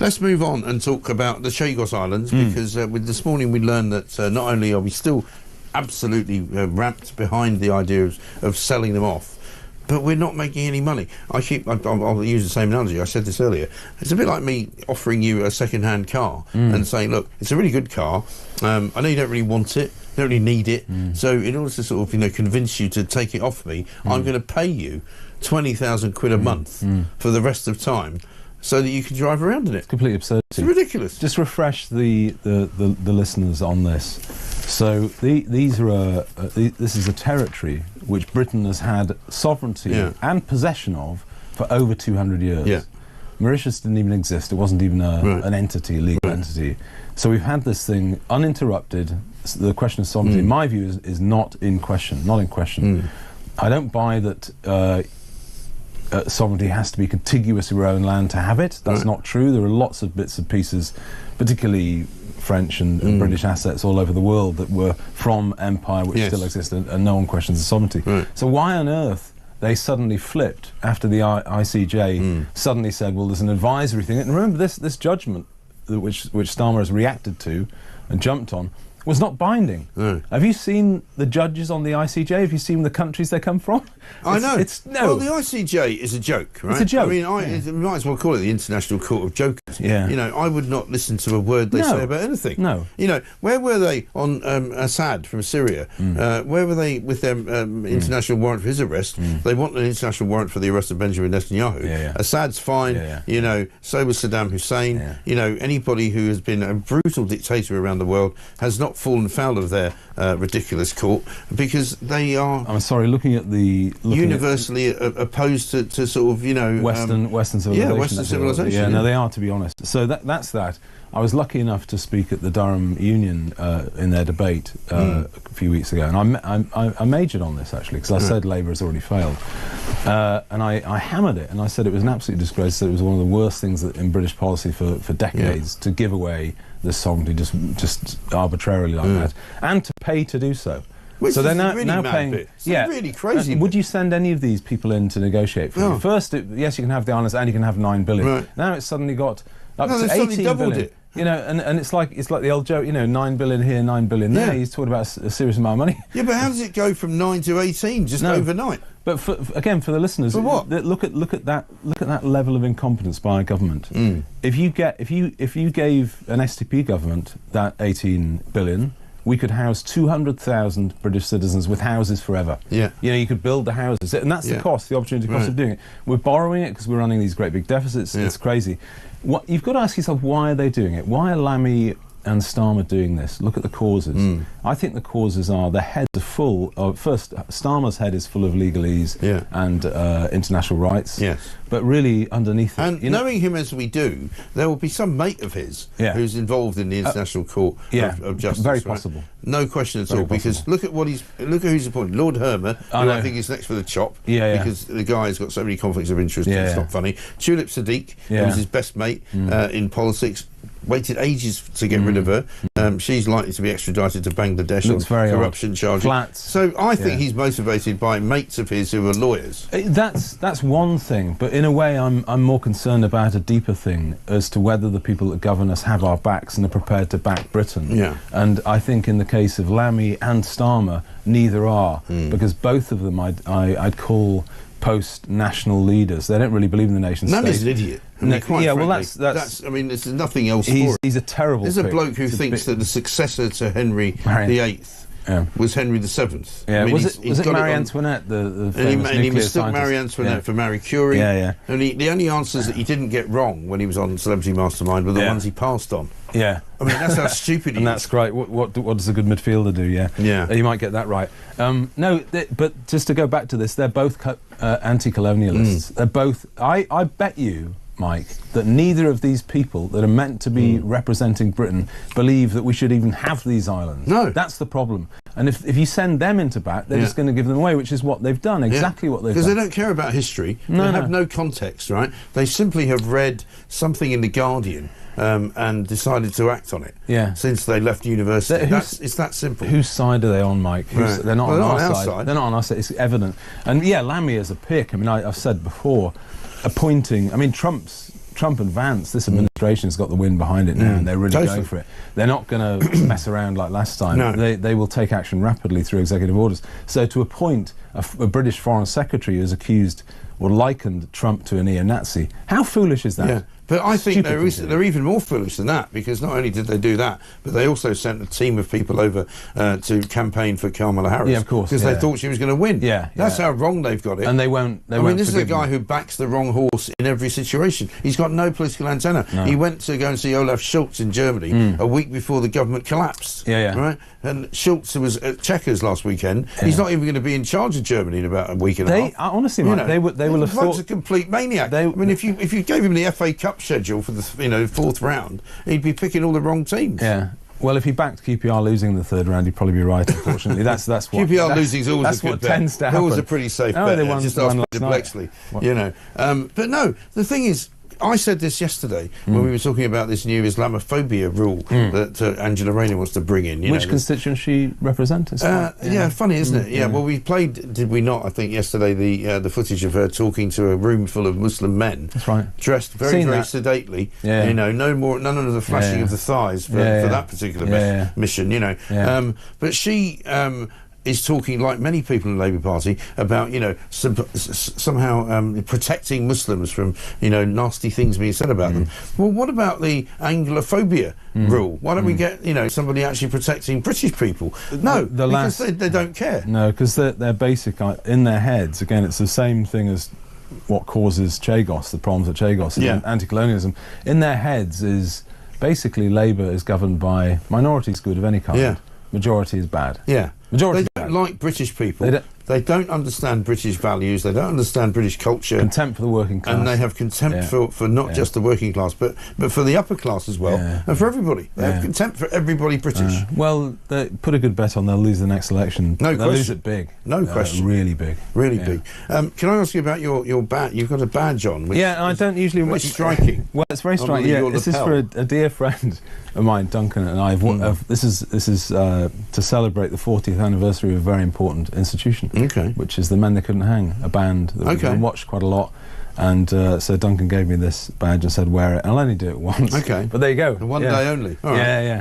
Let's move on and talk about the Chagos Islands, because this morning we learned that not only are we still absolutely ramped behind the idea of selling them off, but we're not making any money. I'll use the same analogy. I said this earlier. It's a bit like me offering you a second-hand car and saying, look, it's a really good car. I know you don't really want it, don't really need it. So in order to sort of, convince you to take it off me, I'm going to pay you 20,000 quid a month for the rest of time, so that you can drive around in it. It's complete absurdity. It's ridiculous. Just refresh the listeners on this. So this is a territory which Britain has had sovereignty and possession of for over 200 years. Yeah. Mauritius didn't even exist. It wasn't even an entity, a legal entity. So we've had this thing uninterrupted. The question of sovereignty, in my view, is not in question. Not in question. I don't buy that sovereignty has to be contiguous to your own land to have it. That's not true. There are lots of bits and pieces, particularly French and British assets all over the world that were from empire, which still exist, and no one questions the sovereignty. So why on earth they suddenly flipped after the ICJ suddenly said, well, there's an advisory thing. And remember, this judgment which Starmer has reacted to and jumped on was not binding. Have you seen the judges on the ICJ? Have you seen the countries they come from? I know. No. Well, the ICJ is a joke, right? It's a joke. I mean, we might as well call it the International Court of Jokers. Yeah. I would not listen to a word they say about anything. No. Where were they on Assad from Syria? Where were they with their international warrant for his arrest? They want an international warrant for the arrest of Benjamin Netanyahu. Assad's fine. So was Saddam Hussein. Anybody who has been a brutal dictator around the world has not fallen foul of their ridiculous court, because they are... I'm sorry, looking at universally opposed to sort of, Western civilization. Yeah, Western civilization. Yeah, no, they are, to be honest. So that's that. I was lucky enough to speak at the Durham Union in their debate a few weeks ago, and I majored on this, actually, because I said Labour has already failed. And I hammered it, and I said it was an absolute disgrace, that it was one of the worst things in British policy for decades to give away this sovereignty just arbitrarily like that, and to pay to do so. Which so they're now, really now mad paying. Bit. It's really crazy. Would you send any of these people in to negotiate for you? First, yes, you can have the islands and you can have 9 billion. Now it's suddenly got up to 18 billion. It. And it's like the old joke, 9 billion here, 9 billion there. He's talking about a serious amount of money. Yeah, but how does it go from 9 to 18 just overnight? But again, for the listeners, for what? Look at that level of incompetence by a government. If you gave an STP government that 18 billion, we could house 200,000 British citizens with houses forever. Yeah. You could build the houses, and that's the cost, the opportunity cost of doing it. We're borrowing it because we're running these great big deficits. It's crazy. You've got to ask yourself, why are they doing it? Why are Lamy and Starmer doing this? Look at the causes. I think the causes are the heads are full of... First, Starmer's head is full of legalese and international rights. But really, underneath it... And knowing him as we do, there will be some mate of his who's involved in the International Court of Justice. Very possible. No question at all, because look at who's appointed. Lord Hermer, who I think is next for the chop, because the guy's got so many conflicts of interest, it's not funny. Tulip Sadiq, who's his best mate in politics, waited ages to get rid of her. She's likely to be extradited to Bangladesh on corruption charges. So I think he's motivated by mates of his who are lawyers. That's one thing, but in a way I'm more concerned about a deeper thing as to whether the people that govern us have our backs and are prepared to back Britain. And I think in the case of Lamy and Starmer, neither are, because both of them I'd call post-national leaders. They don't really believe in the nation state. Lammy's an idiot. Well, that's. I mean, there's nothing else for it. He's a terrible. There's a bloke who thinks that the successor to Henry VIII was Henry VII. Yeah, was it Marie Antoinette, the famous and he mistook scientist? Marie Antoinette for Marie Curie. And the only answers that he didn't get wrong when he was on Celebrity Mastermind were the ones he passed on. I mean, that's how stupid he is. And that's great. What does a good midfielder do? You might get that right. But just to go back to this, they're both anti-colonialists. They're both. I bet you, Mike, that neither of these people that are meant to be representing Britain believe that we should even have these islands. No. That's the problem. And if you send them into bat, they're just going to give them away, which is what they've done, exactly what they've done. Because they don't care about history. They have no context, right? They simply have read something in The Guardian and decided to act on it since they left university. It's that simple. Whose side are they on, Mike? They're not on our side. They're not on our side. It's evident. And Lamy is a pick. I mean, I've said before, appointing... I mean, Trump's Trump and Vance, this administration's got the wind behind it now, and they're really going for it. They're not going to mess around like last time. No. They will take action rapidly through executive orders. So to appoint a British Foreign Secretary who's accused or likened Trump to a neo-Nazi, how foolish is that? Yeah. But I think Stupid they're even more foolish than that, because not only did they do that, but they also sent a team of people over to campaign for Kamala Harris. Yeah, of course. Because they thought she was going to win. Yeah, That's how wrong they've got it. And they won't. I mean, this is a guy who backs the wrong horse in every situation. He's got no political antenna. No. He went to go and see Olaf Scholz in Germany a week before the government collapsed. Yeah. Right? And Schultz, who was at Chequers last weekend, he's not even going to be in charge of Germany in about a week and a half. Honestly, Mike, they will have thought... a complete maniac. I mean, if you gave him the FA Cup schedule for the fourth round, he'd be picking all the wrong teams. Yeah. Well, if he backed QPR losing the third round, he'd probably be right. Unfortunately, that's what QPR losing is always a good bet. Tends to happen. Always a pretty safe bet. They won, just ask Peter Blexley, But no, the thing is, I said this yesterday when we were talking about this new Islamophobia rule that Angela Rayner wants to bring in. Which constituency represents? Yeah, funny, isn't it? Yeah, well, we played, did we not, I think, yesterday, the footage of her talking to a room full of Muslim men. That's right. Dressed very sedately. Yeah. None of the flashing of the thighs for that particular mission, But she... is talking, like many people in the Labour Party, about somehow protecting Muslims from nasty things being said about them. Well, what about the Anglophobia rule? Why don't we get somebody actually protecting British people? No, because they don't care. No, because they're basic in their heads. Again, it's the same thing as what causes Chagos, the problems at Chagos, anti-colonialism. In their heads is basically Labour is governed by minorities good of any kind. Majority is bad. Majority they don't like British people. They don't understand British values. They don't understand British culture. Contempt for the working class. And they have contempt for not just the working class, but for the upper class as well, and for everybody. They have contempt for everybody British. Well, they put a good bet on they'll lose the next election. No question. They'll lose it big. No question. Really big. Really big. Can I ask you about your badge? You've got a badge on. Which I don't usually... It's striking. Well, it's very striking. This is for a dear friend of mine, Duncan, and I. This is to celebrate the 40th anniversary of a very important institution, which is the Men They Couldn't Hang, a band that we watched quite a lot. And so Duncan gave me this badge and said, wear it. I'll only do it once. Okay. But there you go. One day only. All right. Yeah.